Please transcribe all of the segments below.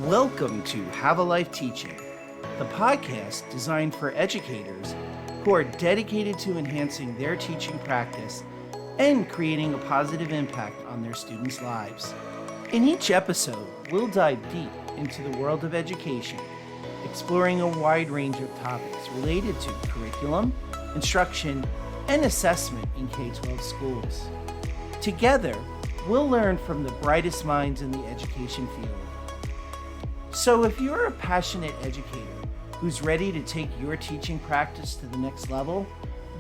Welcome to Have a Life Teaching, the podcast designed for educators who are dedicated to enhancing their teaching practice and creating a positive impact on their students' lives. In each episode, we'll dive deep into the world of education, exploring a wide range of topics related to curriculum, instruction, and assessment in K-12 schools. Together, we'll learn from the brightest minds in the education field. So if you're a passionate educator who's ready to take your teaching practice to the next level,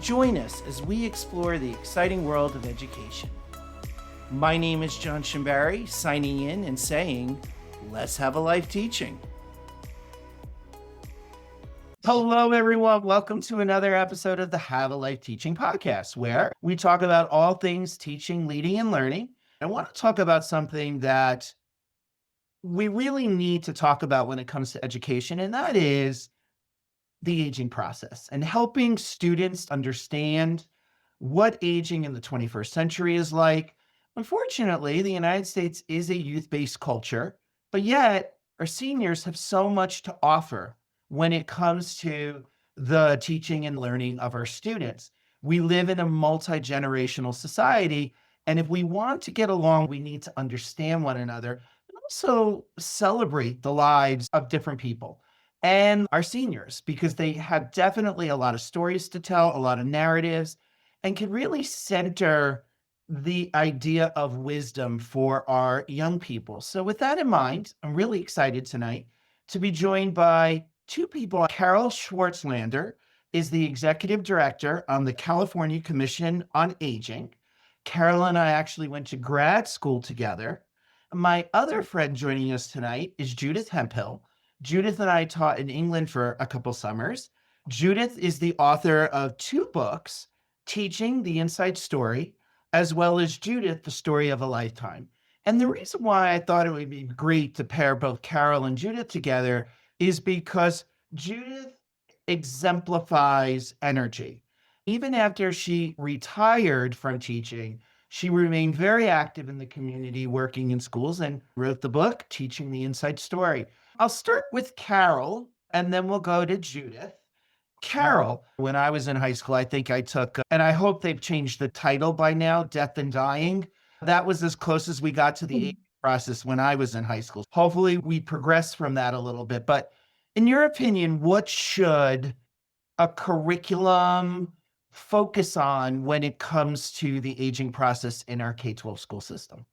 join us as we explore the exciting world of education. My name is John Shimbari, signing in and saying, let's have a life teaching. Hello, everyone. Welcome to another episode of the Have a Life Teaching podcast, where we talk about all things teaching, leading, and learning. I want to talk about something that we really need to talk about when it comes to education, and that is the aging process and helping students understand what aging in the 21st century is like. Unfortunately, the United States is a youth-based culture, but yet our seniors have so much to offer when it comes to the teaching and learning of our students. We live in a multi-generational society, and if we want to get along, we need to understand one another and also celebrate the lives of different people and our seniors, because they have definitely a lot of stories to tell, a lot of narratives, and can really center the idea of wisdom for our young people. So with that in mind, I'm really excited tonight to be joined by two people. Karol Schwartzlander is the executive director on the California Commission on Aging. Karol and I actually went to grad school together. My other friend joining us tonight is Judith Hemphill. Judith and I taught in England for a couple summers. Judith is the author of two books, Teaching the Inside Story, as well as Judith, The Story of a Lifetime. And the reason why I thought it would be great to pair both Karol and Judith together is because Judith exemplifies energy. Even after she retired from teaching, she remained very active in the community, working in schools, and wrote the book, Teaching the Inside Story. I'll start with Karol, and then we'll go to Judith. Karol, when I was in high school, I think I took, and I hope they've changed the title by now, Death and Dying. That was as close as we got to the aging process when I was in high school. Hopefully we progress from that a little bit. But in your opinion, what should a curriculum focus on when it comes to the aging process in our K-12 school system?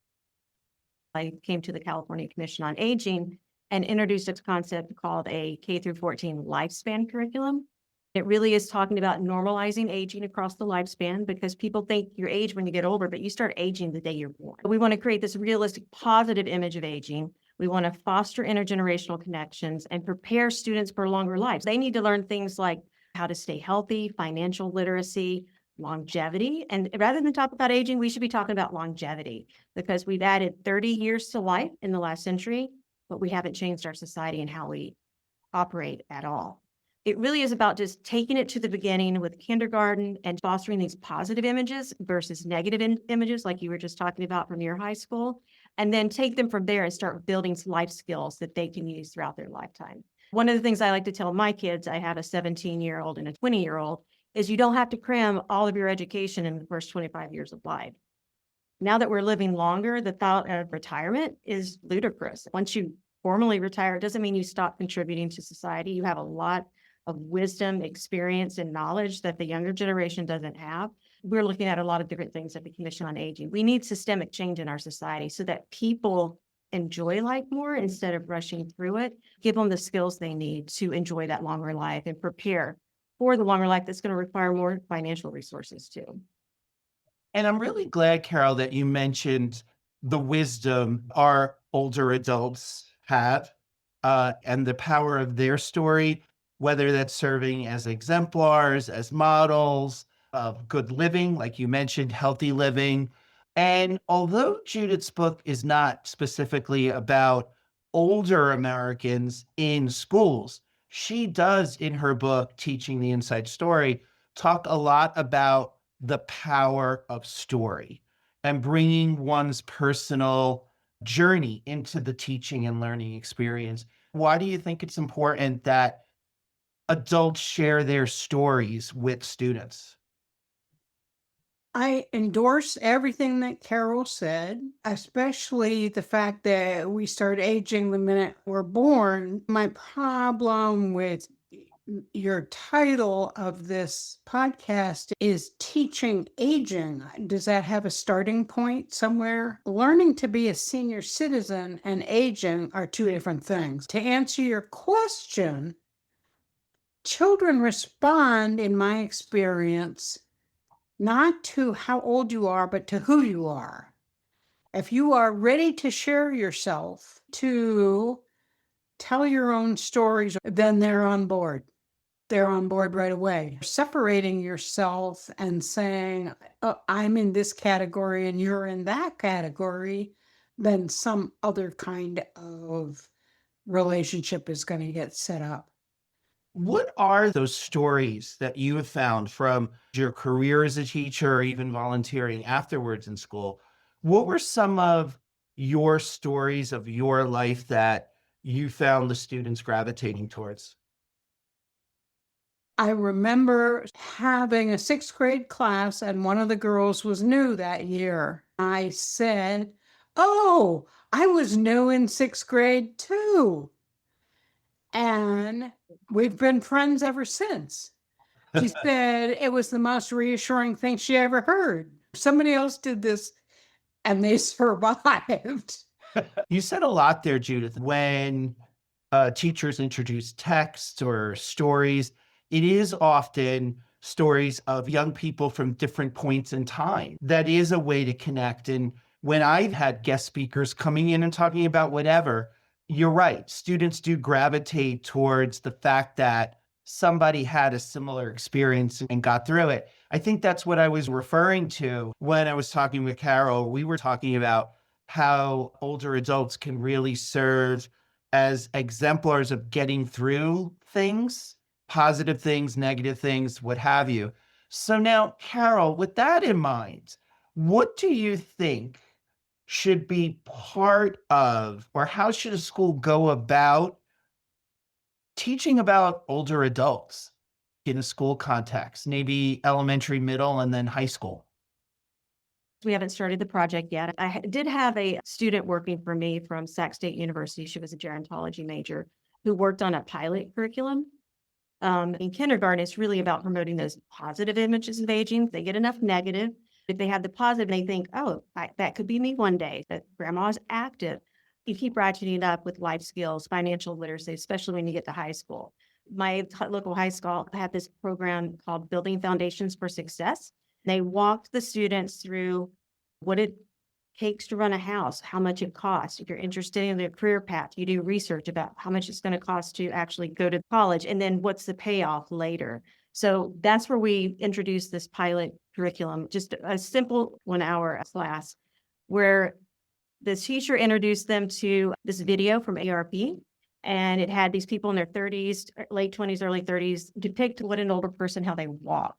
I came to the California Commission on Aging and introduced a concept called a K through 14 lifespan curriculum. It really is talking about normalizing aging across the lifespan, because people think you age when you get older, but you start aging the day you're born. We want to create this realistic, positive image of aging. We want to foster intergenerational connections and prepare students for longer lives. They need to learn things like how to stay healthy, financial literacy, longevity. And rather than talk about aging, we should be talking about longevity, because we've added 30 years to life in the last century, but we haven't changed our society and how we operate at all. It really is about just taking it to the beginning with kindergarten and fostering these positive images versus negative images, like you were just talking about from your high school, and then take them from there and start building life skills that they can use throughout their lifetime. One of the things I like to tell my kids, I have a 17-year-old and a 20-year-old, is you don't have to cram all of your education in the first 25 years of life. Now that we're living longer, the thought of retirement is ludicrous. Once you formally retire, it doesn't mean you stop contributing to society. You have a lot of wisdom, experience, and knowledge that the younger generation doesn't have. We're looking at a lot of different things at the Commission on Aging. We need systemic change in our society so that people enjoy life more instead of rushing through it. Give them the skills they need to enjoy that longer life and prepare for the longer life that's going to require more financial resources too. And I'm really glad, Karol, that you mentioned the wisdom our older adults have and the power of their story, whether that's serving as exemplars, as models of good living, like you mentioned, healthy living. And although Judith's book is not specifically about older Americans in schools, she does, in her book, Teaching the Inside Story, talk a lot about the power of story and bringing one's personal journey into the teaching and learning experience. Why do you think it's important that adults share their stories with students? I endorse everything that Carol said, especially the fact that we start aging the minute we're born. My problem with your title of this podcast is Teaching Aging. Does that have a starting point somewhere? Learning to be a senior citizen and aging are two different things. To answer your question, children respond, in my experience, not to how old you are, but to who you are. If you are ready to share yourself, to tell your own stories, then they're on board. They're on board right away. Separating yourself and saying, oh, I'm in this category and you're in that category, then some other kind of relationship is going to get set up. What are those stories that you have found from your career as a teacher or even volunteering afterwards in school? What were some of your stories of your life that you found the students gravitating towards? I remember having a sixth grade class, and one of the girls was new that year. I said, oh, I was new in sixth grade too. And we've been friends ever since. She said it was the most reassuring thing she ever heard. Somebody else did this and they survived. You said a lot there, Judith. When teachers introduce text or stories, it is often stories of young people from different points in time. That is a way to connect. And when I've had guest speakers coming in and talking about whatever, you're right. Students do gravitate towards the fact that somebody had a similar experience and got through it. I think that's what I was referring to when I was talking with Karol. We were talking about how older adults can really serve as exemplars of getting through things, positive things, negative things, what have you. So now, Karol, with that in mind, what do you think should be part of, or how should a school go about teaching about older adults in a school context, maybe elementary, middle, and then high school? We haven't started the project yet. Did have a student working for me from Sac State University. She was a gerontology major who worked on a pilot curriculum. In kindergarten, it's really about promoting those positive images of aging. They get enough negative. If they have the positive, they think, oh, that could be me one day, that grandma's active. You keep ratcheting it up with life skills, financial literacy, especially when you get to high school. My local high school had this program called Building Foundations for Success. They walked the students through what it takes to run a house, how much it costs. If you're interested in the career path, you do research about how much it's going to cost to actually go to college, and then what's the payoff later. So that's where we introduced this pilot curriculum, just a simple 1 hour class where the teacher introduced them to this video from ARP. And it had these people in their 30s, late 20s, early 30s, depict what an older person, how they walk.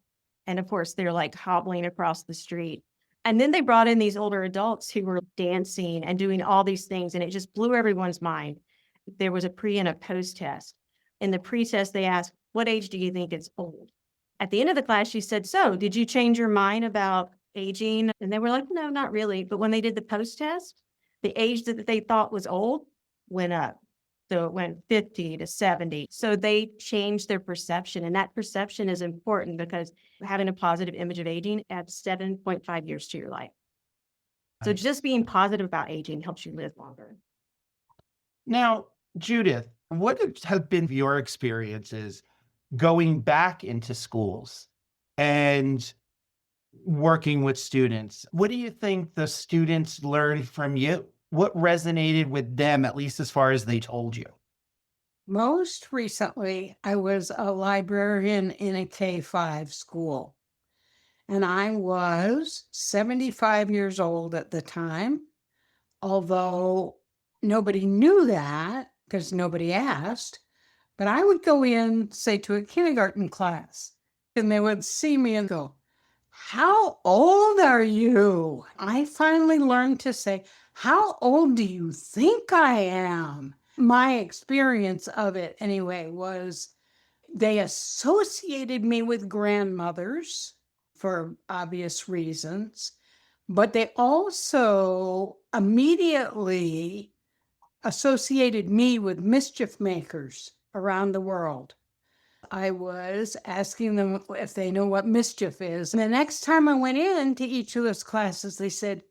And of course, they're like hobbling across the street. And then they brought in these older adults who were dancing and doing all these things. And it just blew everyone's mind. There was a pre and a post test. In the pre-test, they asked, what age do you think is old? At the end of the class, she said, so did you change your mind about aging? And they were like, no, not really. But when they did the post test, the age that they thought was old went up. So it went 50 to 70. So they changed their perception. And that perception is important because having a positive image of aging adds 7.5 years to your life. So Right. just being positive about aging helps you live longer. Now, Judith, what have been your experiences going back into schools and working with students? What do you think the students learned from you? What resonated with them, at least as far as they told you? Most recently, I was a librarian in a K-5 school, and I was 75 years old at the time, although nobody knew that because nobody asked. But I would go in, say, to a kindergarten class, and they would see me and go, how old are you? I finally learned to say, how old do you think I am? My experience of it, anyway, was they associated me with grandmothers for obvious reasons, but they also immediately associated me with mischief makers around the world. I was asking them if they know what mischief is. And the next time I went in to each of those classes, they said,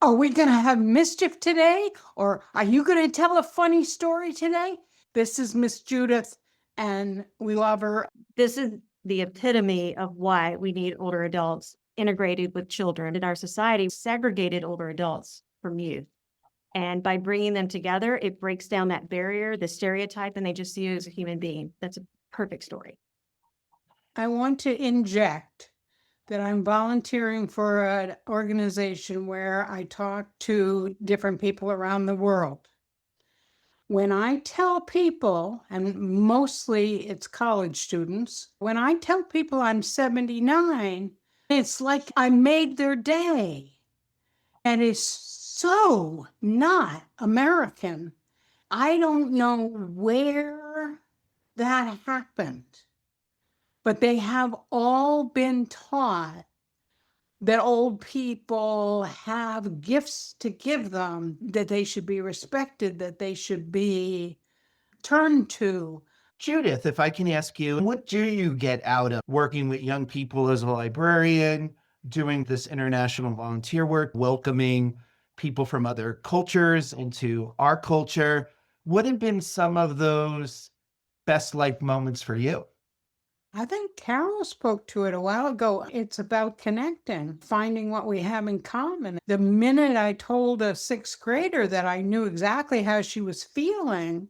are we going to have mischief today? Or are you going to tell a funny story today? This is Miss Judith, and we love her. This is the epitome of why we need older adults integrated with children. In our society, segregated older adults from youth. And by bringing them together, it breaks down that barrier, the stereotype, and they just see you as a human being. That's a perfect story. I want to inject that I'm volunteering for an organization where I talk to different people around the world. When I tell people, and mostly it's college students, when I tell people I'm 79, it's like I made their day. And it's so not American. I don't know where that happened, but they have all been taught that old people have gifts to give them, that they should be respected, that they should be turned to. Judith, if I can ask you, what do you get out of working with young people as a librarian, doing this international volunteer work, welcoming people from other cultures into our culture? What have been some of those best life moments for you? I think Carol spoke to it a while ago. It's about connecting, finding what we have in common. The minute I told a sixth grader that I knew exactly how she was feeling,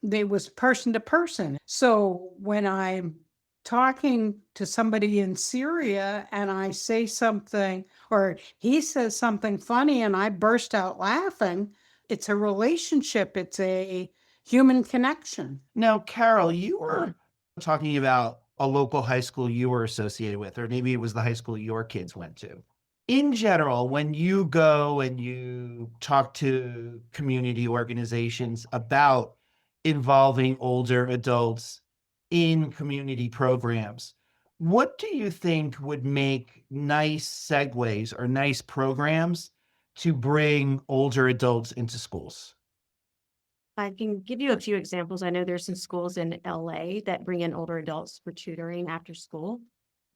it was person to person. So when I'm talking to somebody in Syria and I say something, or he says something funny and I burst out laughing, it's a relationship, it's a human connection. Now, Karol, you were talking about a local high school you were associated with, or maybe it was the high school your kids went to. In general, when you go and you talk to community organizations about involving older adults in community programs, what do you think would make nice segues or nice programs to bring older adults into schools? I can give you a few examples. I know there's some schools in LA that bring in older adults for tutoring after school.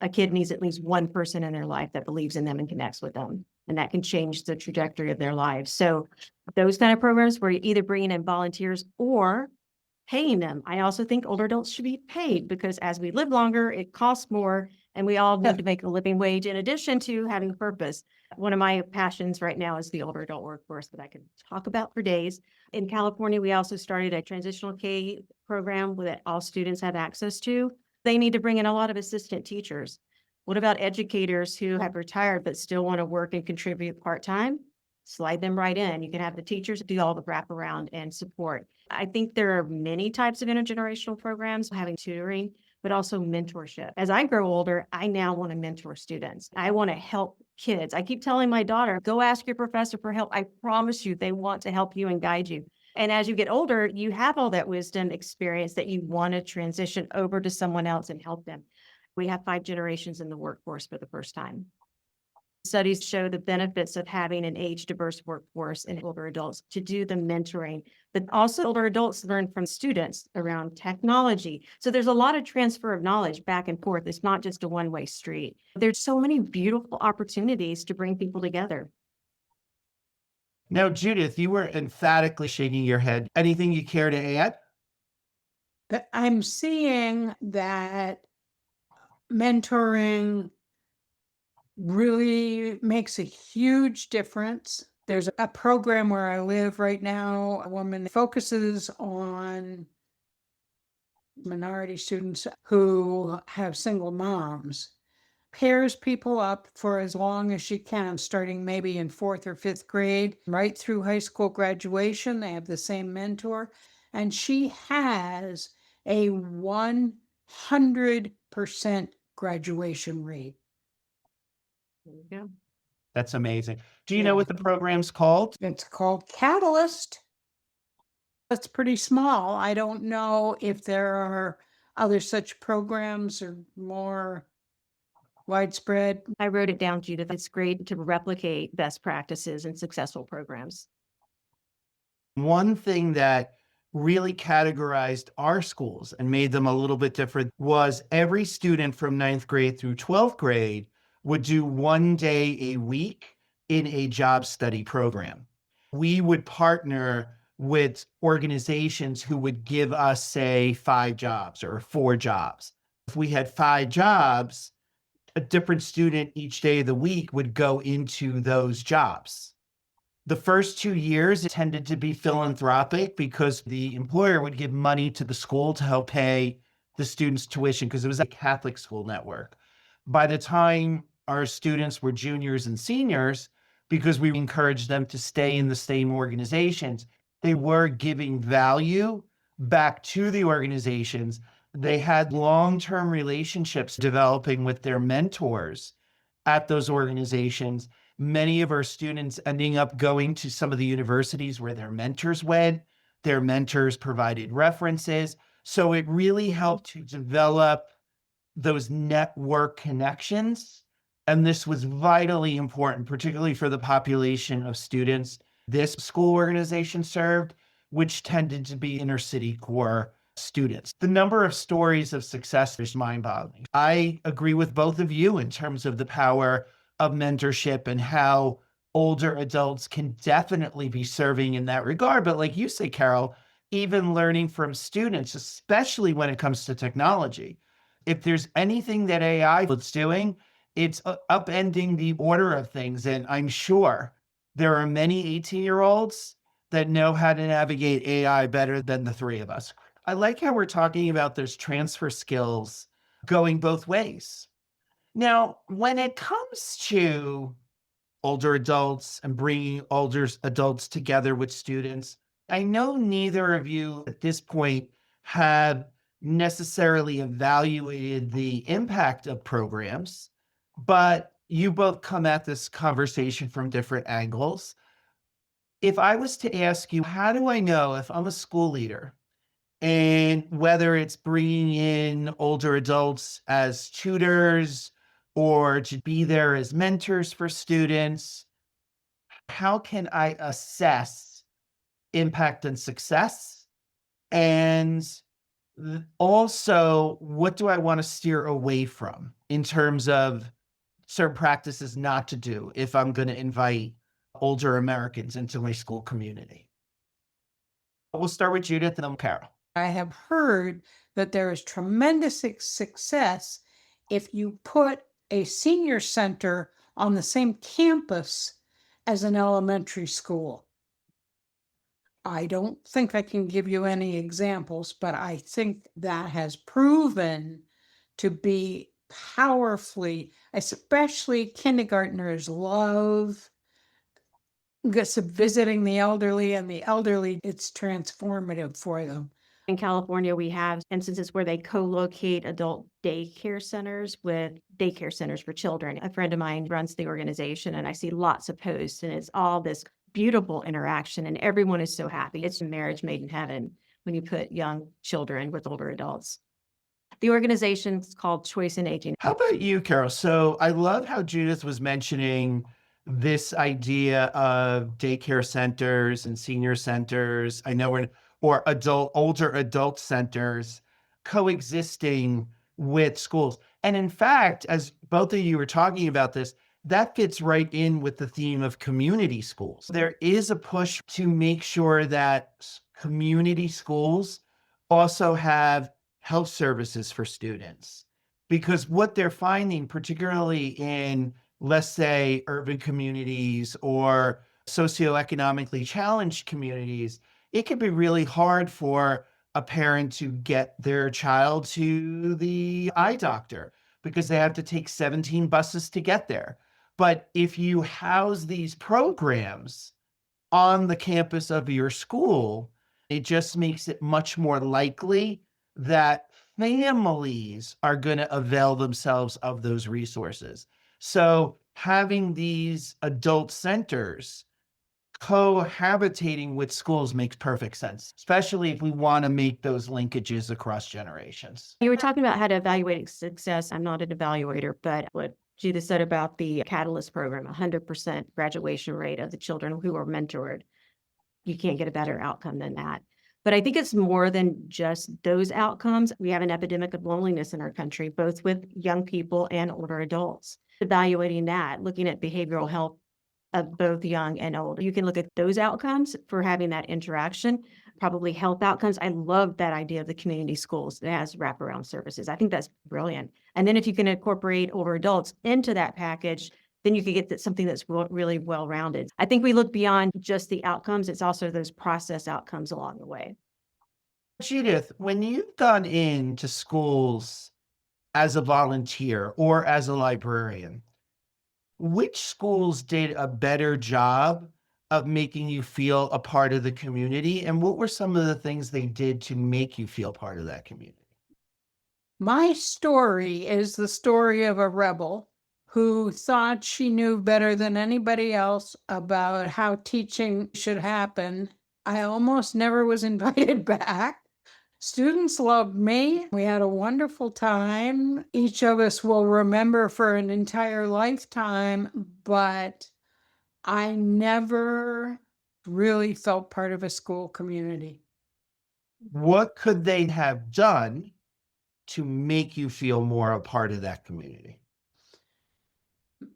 A kid needs at least one person in their life that believes in them and connects with them, and that can change the trajectory of their lives. So those kind of programs where you're either bringing in volunteers or paying them. I also think older adults should be paid because as we live longer, it costs more, and we all need to make a living wage in addition to having a purpose. One of my passions right now is the older adult workforce that I could talk about for days. In California, we also started a transitional K program that all students have access to. They need to bring in a lot of assistant teachers. What about educators who have retired but still want to work and contribute part-time? Slide them right in. You can have the teachers do all the wraparound and support. I think there are many types of intergenerational programs, having tutoring, but also mentorship. As I grow older, I now want to mentor students. I want to help kids. I keep telling my daughter, go ask your professor for help. I promise you, they want to help you and guide you. And as you get older, you have all that wisdom, experience that you want to transition over to someone else and help them. We have 5 generations in the workforce for the first time. Studies show the benefits of having an age-diverse workforce and older adults to do the mentoring, but also older adults learn from students around technology. So there's a lot of transfer of knowledge back and forth. It's not just a one-way street. There's so many beautiful opportunities to bring people together. Now, Judith, you were emphatically shaking your head. Anything you care to add? That I'm seeing that mentoring really makes a huge difference. There's a program where I live right now. A woman focuses on minority students who have single moms, pairs people up for as long as she can, starting maybe in 4th or 5th grade, right through high school graduation. They have the same mentor, and she has a 100% graduation rate. There you go. That's amazing. Do you know what the program's called? It's called Catalyst. It's pretty small. I don't know if there are other such programs or more widespread. I wrote it down, Judith. It's great to replicate best practices and successful programs. One thing that really categorized our schools and made them a little bit different was every student from 9th grade through 12th grade would do 1 day a week in a job study program. We would partner with organizations who would give us, say, 5 jobs or 4 jobs. If we had 5 jobs, a different student each day of the week would go into those jobs. The first 2 years, it tended to be philanthropic because the employer would give money to the school to help pay the students' tuition because it was a Catholic school network. By the time our students were juniors and seniors, because we encouraged them to stay in the same organizations, they were giving value back to the organizations. They had long-term relationships developing with their mentors at those organizations. Many of our students ending up going to some of the universities where their mentors went. Their mentors provided references. So it really helped to develop those network connections. And this was vitally important, particularly for the population of students this school organization served, which tended to be inner city core students. The number of stories of success is mind-boggling. I agree with both of you in terms of the power of mentorship and how older adults can definitely be serving in that regard. But like you say, Karol, even learning from students, especially when it comes to technology. If there's anything that AI is doing, it's upending the order of things. And I'm sure there are many 18-year-olds that know how to navigate AI better than the 3 of us. I like how we're talking about those transfer skills going both ways. Now, when it comes to older adults and bringing older adults together with students, I know neither of you at this point have necessarily evaluated the impact of programs, but you both come at this conversation from different angles. If I was to ask you, how do I know if I'm a school leader and whether it's bringing in older adults as tutors or to be there as mentors for students, how can I assess impact and success? And also, what do I want to steer away from in terms of certain practices not to do if I'm going to invite older Americans into my school community? We'll start with Judith and then Karol. I have heard that there is tremendous success if you put a senior center on the same campus as an elementary school. I don't think I can give you any examples, but I think that has proven to be powerfully, especially kindergartners love visiting the elderly, and the elderly, it's transformative for them. In California, we have instances where they co-locate adult daycare centers with daycare centers for children. A friend of mine runs the organization, and I see lots of posts, and it's all this beautiful interaction, and everyone is so happy. It's a marriage made in heaven when you put young children with older adults. The organization is called Choice in Aging. How about you, Karol? So I love how Judith was mentioning this idea of daycare centers and senior centers. I know or older adult centers coexisting with schools. And in fact, as both of you were talking about this, that fits right in with the theme of community schools. There is a push to make sure that community schools also have health services for students. Because what they're finding, particularly in, let's say, urban communities or socioeconomically challenged communities, it can be really hard for a parent to get their child to the eye doctor because they have to take 17 buses to get there. But if you house these programs on the campus of your school, it just makes it much more likely that families are going to avail themselves of those resources. So having these adult centers cohabitating with schools makes perfect sense, especially if we want to make those linkages across generations. You were talking about how to evaluate success. I'm not an evaluator, but what Judith said about the Catalyst program, 100% graduation rate of the children who are mentored. You can't get a better outcome than that. But I think it's more than just those outcomes. We have an epidemic of loneliness in our country, both with young people and older adults. Evaluating that, looking at behavioral health of both young and old. You can look at those outcomes for having that interaction, probably health outcomes. I love that idea of the community schools that has wraparound services. I think that's brilliant. And then if you can incorporate older adults into that package, then you could get something that's really well-rounded. I think we look beyond just the outcomes. It's also those process outcomes along the way. Judith, when you've gone into schools as a volunteer or as a librarian, which schools did a better job of making you feel a part of the community? And what were some of the things they did to make you feel part of that community? My story is the story of a rebel who thought she knew better than anybody else about how teaching should happen. I almost never was invited back. Students loved me. We had a wonderful time. Each of us will remember for an entire lifetime, but I never really felt part of a school community. What could they have done to make you feel more a part of that community?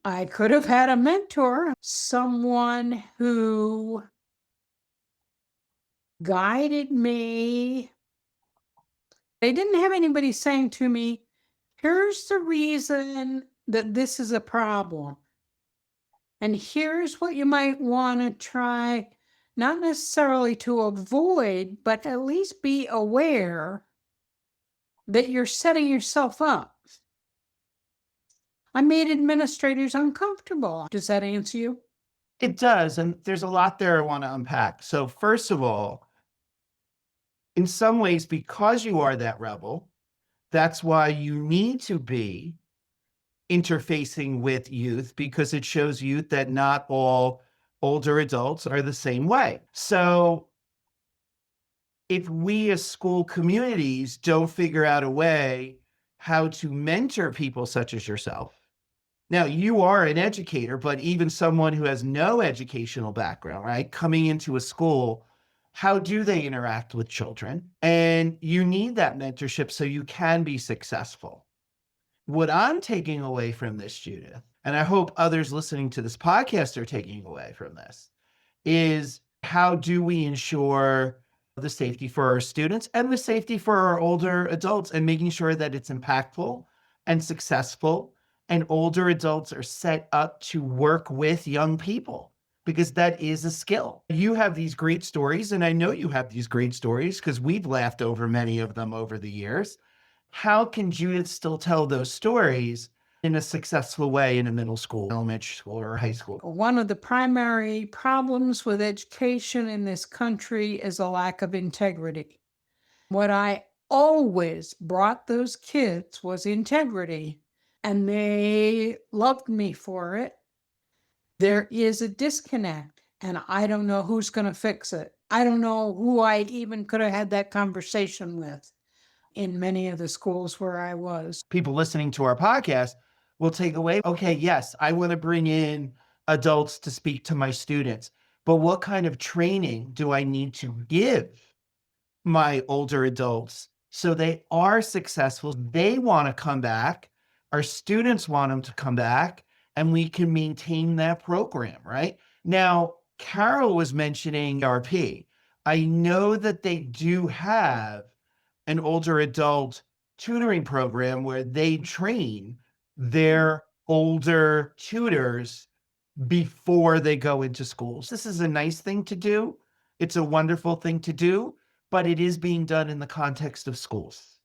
I could have had a mentor, someone who guided me. They didn't have anybody saying to me, here's the reason that this is a problem. And here's what you might want to try, not necessarily to avoid, but at least be aware that you're setting yourself up. I made administrators uncomfortable. Does that answer you? It does. And there's a lot there I want to unpack. So, first of all, in some ways, because you are that rebel, that's why you need to be interfacing with youth, because it shows youth that not all older adults are the same way. So if we as school communities don't figure out a way how to mentor people such as yourself, now you are an educator, but even someone who has no educational background, right, coming into a school, how do they interact with children? And you need that mentorship so you can be successful. What I'm taking away from this, Judith, and I hope others listening to this podcast are taking away from this, is how do we ensure the safety for our students and the safety for our older adults, and making sure that it's impactful and successful, and older adults are set up to work with young people, because that is a skill. You have these great stories, and I know you have these great stories because we've laughed over many of them over the years. How can Judith still tell those stories in a successful way in a middle school, elementary school, or high school? One of the primary problems with education in this country is a lack of integrity. What I always brought those kids was integrity, and they loved me for it. There is a disconnect, and I don't know who's going to fix it. I don't know who I even could have had that conversation with in many of the schools where I was. People listening to our podcast will take away, okay, yes, I want to bring in adults to speak to my students, but what kind of training do I need to give my older adults so they are successful? They want to come back. Our students want them to come back, and we can maintain that program, right? Now, Karol was mentioning RP. I know that they do have an older adult tutoring program where they train their older tutors before they go into schools. This is a nice thing to do. It's a wonderful thing to do, but it is being done in the context of schools.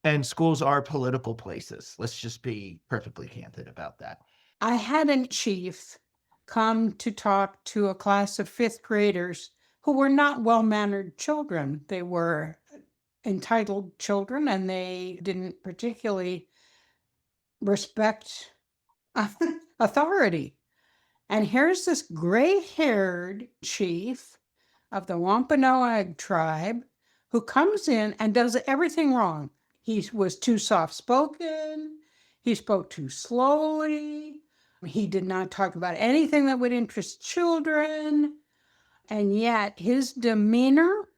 And schools are political places. Let's just be perfectly candid about that. I had a chief come to talk to a class of fifth graders who were not well-mannered children. They were entitled children, and they didn't particularly respect authority. And here's this gray-haired chief of the Wampanoag tribe who comes in and does everything wrong. He was too soft-spoken. He spoke too slowly. He did not talk about anything that would interest children. And yet his demeanor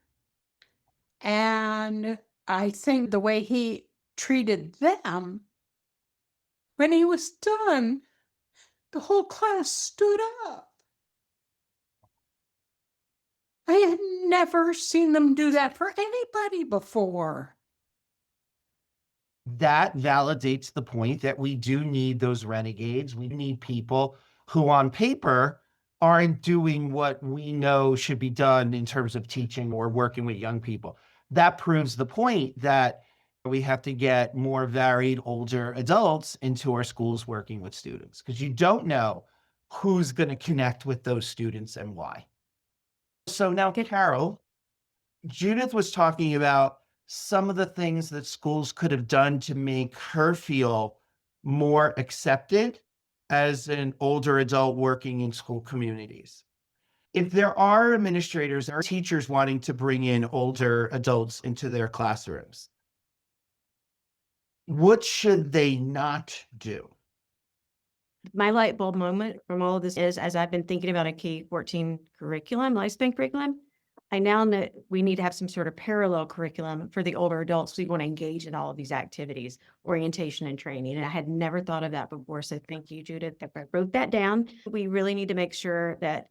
and I think the way he treated them, when he was done, the whole class stood up. I had never seen them do that for anybody before. That validates the point that we do need those renegades. We need people who on paper aren't doing what we know should be done in terms of teaching or working with young people. That proves the point that we have to get more varied older adults into our schools working with students, because you don't know who's going to connect with those students and why. So now, Karol, Judith was talking about some of the things that schools could have done to make her feel more accepted as an older adult working in school communities. If there are administrators or teachers wanting to bring in older adults into their classrooms, what should they not do? My light bulb moment from all of this is, as I've been thinking about a K-14 curriculum, lifespan curriculum, I now know we need to have some sort of parallel curriculum for the older adults. We want to engage in all of these activities, orientation and training. And I had never thought of that before. So thank you, Judith. I wrote that down. We really need to make sure that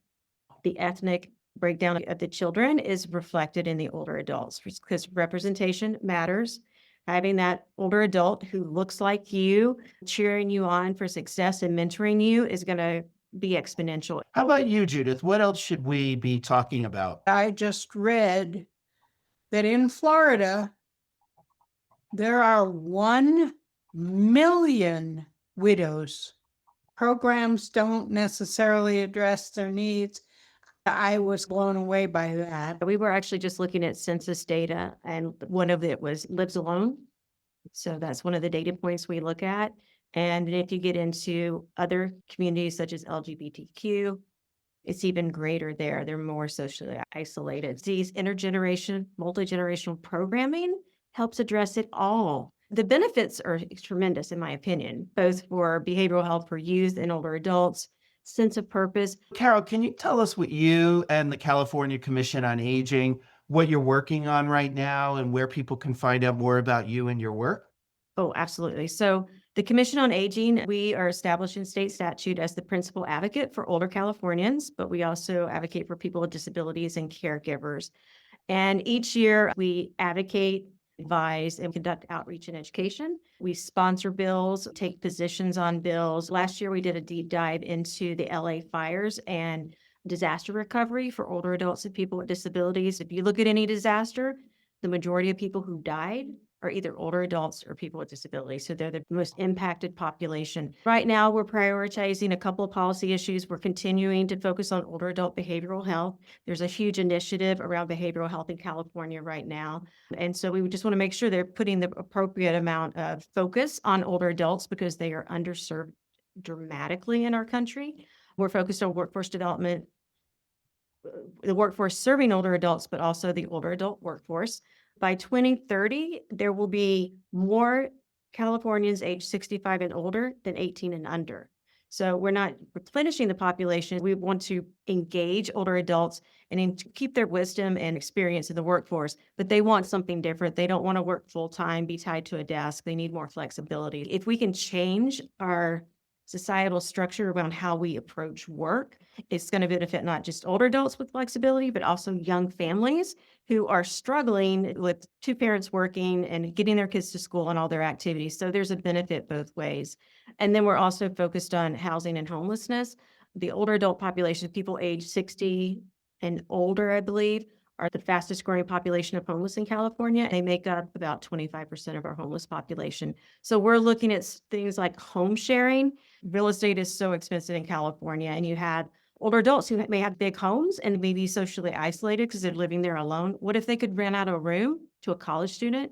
the ethnic breakdown of the children is reflected in the older adults, because representation matters. Having that older adult who looks like you, cheering you on for success and mentoring you is going to be exponential. How about you, Judith? What else should we be talking about? I just read that in Florida, there are 1 million widows. Programs don't necessarily address their needs. I was blown away by that. We were actually just looking at census data, and one of it was lives alone. So that's one of the data points we look at. And if you get into other communities such as LGBTQ, it's even greater there. They're more socially isolated. These intergeneration, multi-generational programming helps address it all. The benefits are tremendous, in my opinion, both for behavioral health for youth and older adults, sense of purpose. Karol, can you tell us what you and the California Commission on Aging, what you're working on right now and where people can find out more about you and your work? Oh, absolutely. So the Commission on Aging, we are established in state statute as the principal advocate for older Californians, but we also advocate for people with disabilities and caregivers. And each year we advocate, advise, and conduct outreach and education. We sponsor bills, take positions on bills. Last year, we did a deep dive into the LA fires and disaster recovery for older adults and people with disabilities. If you look at any disaster, the majority of people who died are either older adults or people with disabilities. So they're the most impacted population. Right now, we're prioritizing a couple of policy issues. We're continuing to focus on older adult behavioral health. There's a huge initiative around behavioral health in California right now. And so we just want to make sure they're putting the appropriate amount of focus on older adults because they are underserved dramatically in our country. We're focused on workforce development, the workforce serving older adults, but also the older adult workforce. By 2030, there will be more Californians aged 65 and older than 18 and under. So we're not replenishing the population. We want to engage older adults and keep their wisdom and experience in the workforce, but they want something different. They don't want to work full-time, be tied to a desk. They need more flexibility. If we can change our societal structure around how we approach work, it's going to benefit not just older adults with flexibility, but also young families who are struggling with two parents working and getting their kids to school and all their activities. So there's a benefit both ways. And then we're also focused on housing and homelessness. The older adult population, people age 60 and older, I believe, are the fastest growing population of homeless in California. They make up about 25% of our homeless population. So we're looking at things like home sharing. Real estate is so expensive in California, and you have older adults who may have big homes and may be socially isolated because they're living there alone. What if they could rent out a room to a college student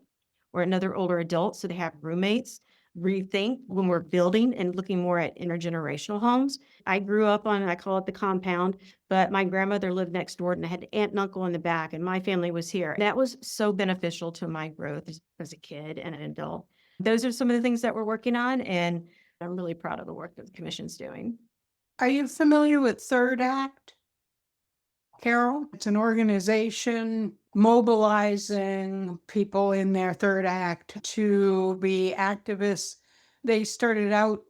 or another older adult so they have roommates? rethink when we're building and looking more at intergenerational homes. I grew up on, I call it the compound, but my grandmother lived next door and I had aunt and uncle in the back and my family was here. That was so beneficial to my growth as a kid and an adult. Those are some of the things that we're working on, and I'm really proud of the work that the commission's doing. Are you familiar with Third Act, Carol? It's an organization mobilizing people in their third act to be activists. They started out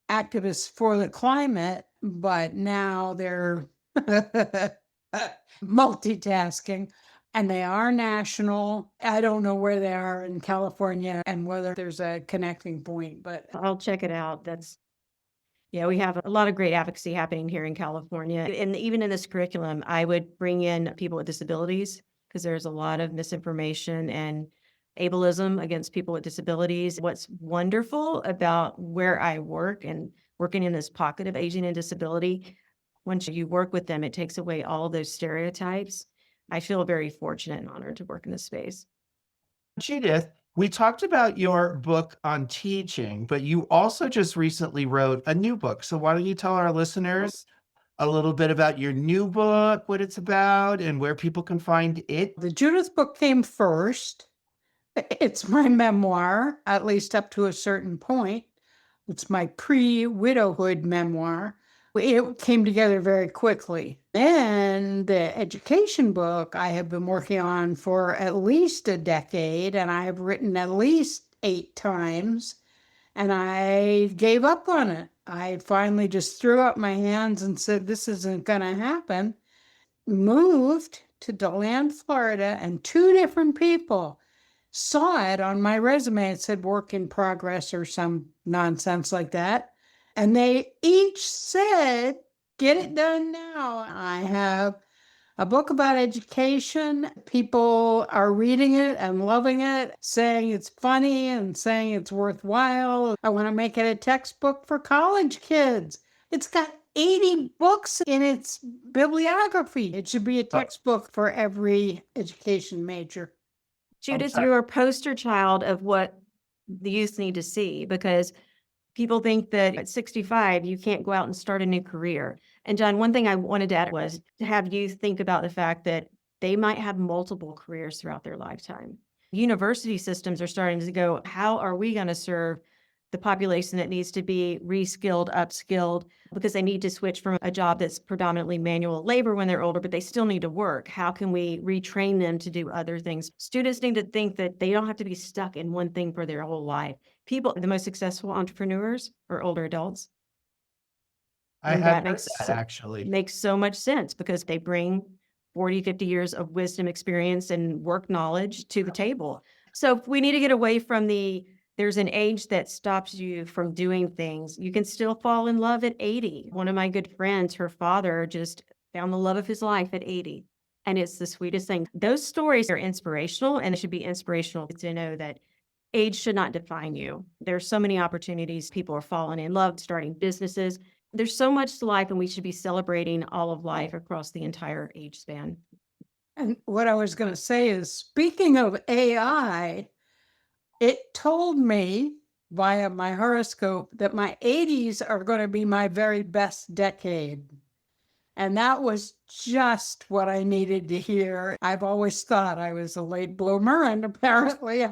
activists for the climate, but now they're multitasking, and they are national. I don't know where they are in California and whether there's a connecting point, but I'll check it out. Yeah, we have a lot of great advocacy happening here in California. And even in this curriculum, I would bring in people with disabilities because there's a lot of misinformation and ableism against people with disabilities. What's wonderful about where I work and working in this pocket of aging and disability, once you work with them, it takes away all those stereotypes. I feel very fortunate and honored to work in this space. Judith, we talked about your book on teaching, but you also just recently wrote a new book. So why don't you tell our listeners a little bit about your new book, what it's about, and where people can find it? the Judith book came first. It's my memoir, at least up to a certain point. It's my pre-widowhood memoir. It came together very quickly. Then the education book I have been working on for at least a decade, and I have written at least 8 times, and I gave up on it. I finally just threw up my hands and said, this isn't going to happen. Moved to DeLand, Florida, and 2 different people saw it on my resume. It said work in progress or some nonsense like that. And they each said, get it done now. I have a book about education. People are reading it and loving it, saying it's funny and saying it's worthwhile. I want to make it a textbook for college kids. It's got 80 books in its bibliography. It should be a textbook for every education major. Judith, you're a poster child of what the youth need to see, because people think that at 65, you can't go out and start a new career. And John, one thing I wanted to add was to have youth think about the fact that they might have multiple careers throughout their lifetime. University systems are starting to go, how are we going to serve the population that needs to be reskilled, upskilled, because they need to switch from a job that's predominantly manual labor when they're older, but they still need to work. How can we retrain them to do other things? Students need to think that they don't have to be stuck in one thing for their whole life. The most successful entrepreneurs are older adults. I And had that heard that actually. makes so much sense because they bring 40, 50 years of wisdom, experience, and work knowledge to the table. So if we need to get away from there's an age that stops you from doing things. You can still fall in love at 80. One of my good friends, her father just found the love of his life at 80. And it's the sweetest thing. Those stories are inspirational, and it should be inspirational to know that age should not define you. There's so many opportunities. People are falling in love, starting businesses. There's so much to life, and we should be celebrating all of life across the entire age span. And what I was going to say is, speaking of AI, it told me via my horoscope that my 80s are going to be my very best decade. And that was just what I needed to hear. I've always thought I was a late bloomer, and apparently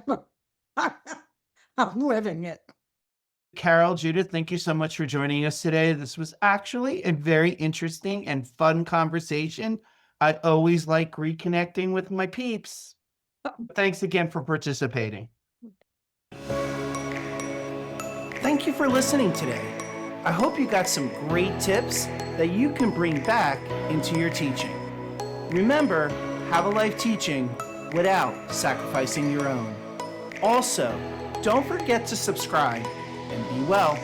I'm living it. Karol, Judith, thank you so much for joining us today. This was actually a very interesting and fun conversation. I always like reconnecting with my peeps. Thanks again for participating. Thank you for listening today. I hope you got some great tips that you can bring back into your teaching. Remember, have a life teaching without sacrificing your own. Also, don't forget to subscribe and be well.